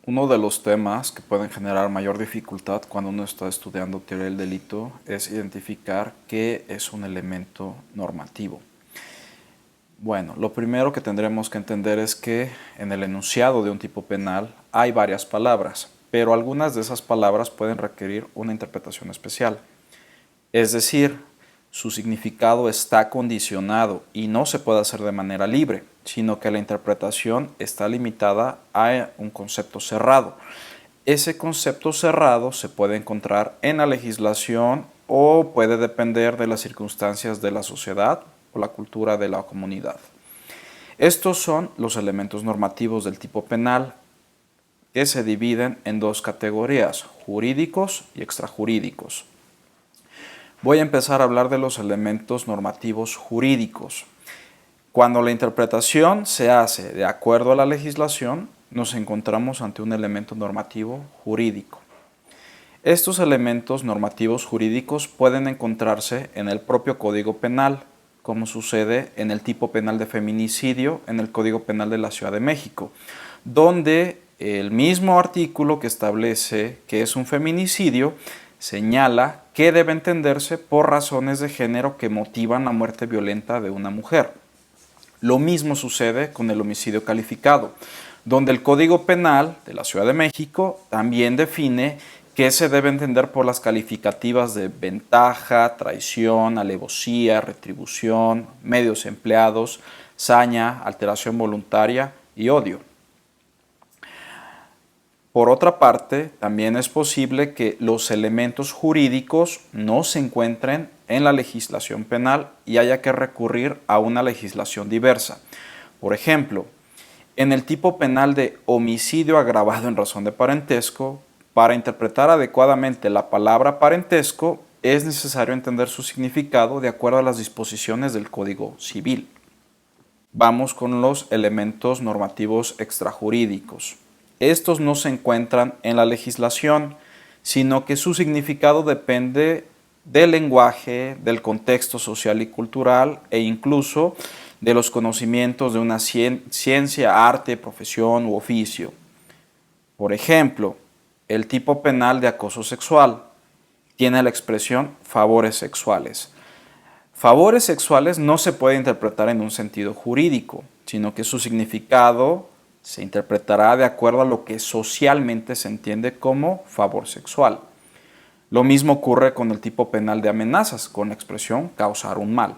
Uno de los temas que pueden generar mayor dificultad cuando uno está estudiando teoría del delito es identificar qué es un elemento normativo. Bueno, lo primero que tendremos que entender es que en el enunciado de un tipo penal hay varias palabras, pero algunas de esas palabras pueden requerir una interpretación especial. Es decir, su significado está condicionado y no se puede hacer de manera libre, sino que la interpretación está limitada a un concepto cerrado. Ese concepto cerrado se puede encontrar en la legislación o puede depender de las circunstancias de la sociedad o la cultura de la comunidad. Estos son los elementos normativos del tipo penal que se dividen en dos categorías, jurídicos y extrajurídicos. Voy a empezar a hablar de los elementos normativos jurídicos. Cuando la interpretación se hace de acuerdo a la legislación, nos encontramos ante un elemento normativo jurídico. Estos elementos normativos jurídicos pueden encontrarse en el propio Código Penal, como sucede en el tipo penal de feminicidio en el Código Penal de la Ciudad de México, donde el mismo artículo que establece que es un feminicidio señala que debe entenderse por razones de género que motivan la muerte violenta de una mujer. Lo mismo sucede con el homicidio calificado, donde el Código Penal de la Ciudad de México también define que se debe entender por las calificativas de ventaja, traición, alevosía, retribución, medios empleados, saña, alteración voluntaria y odio. Por otra parte, también es posible que los elementos jurídicos no se encuentren en la legislación penal y haya que recurrir a una legislación diversa. Por ejemplo, en el tipo penal de homicidio agravado en razón de parentesco, para interpretar adecuadamente la palabra parentesco, es necesario entender su significado de acuerdo a las disposiciones del Código Civil. Vamos con los elementos normativos extrajurídicos. Estos no se encuentran en la legislación, sino que su significado depende del lenguaje, del contexto social y cultural e incluso de los conocimientos de una ciencia, arte, profesión u oficio. Por ejemplo, el tipo penal de acoso sexual tiene la expresión favores sexuales. Favores sexuales no se puede interpretar en un sentido jurídico, sino que su significado se interpretará de acuerdo a lo que socialmente se entiende como favor sexual. Lo mismo ocurre con el tipo penal de amenazas, con la expresión causar un mal.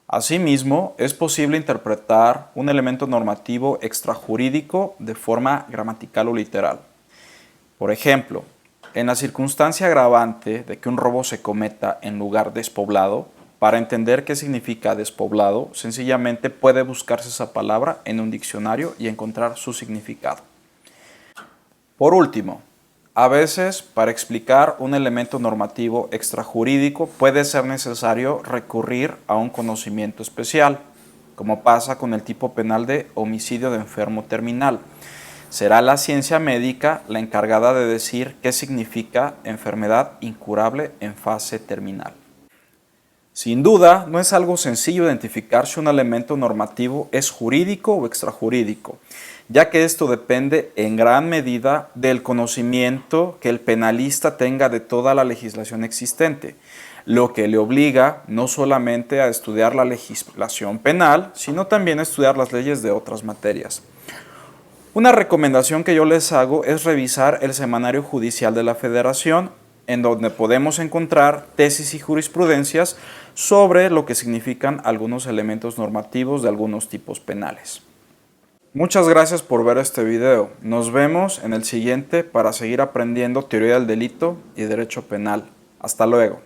Asimismo, es posible interpretar un elemento normativo extrajurídico de forma gramatical o literal. Por ejemplo, en la circunstancia agravante de que un robo se cometa en lugar despoblado, para entender qué significa despoblado, sencillamente puede buscarse esa palabra en un diccionario y encontrar su significado. Por último, a veces para explicar un elemento normativo extrajurídico puede ser necesario recurrir a un conocimiento especial, como pasa con el tipo penal de homicidio de enfermo terminal. Será la ciencia médica la encargada de decir qué significa enfermedad incurable en fase terminal. Sin duda, no es algo sencillo identificar si un elemento normativo es jurídico o extrajurídico, ya que esto depende en gran medida del conocimiento que el penalista tenga de toda la legislación existente, lo que le obliga no solamente a estudiar la legislación penal, sino también a estudiar las leyes de otras materias. Una recomendación que yo les hago es revisar el Semanario Judicial de la Federación, en donde podemos encontrar tesis y jurisprudencias sobre lo que significan algunos elementos normativos de algunos tipos penales. Muchas gracias por ver este video. Nos vemos en el siguiente para seguir aprendiendo teoría del delito y derecho penal. Hasta luego.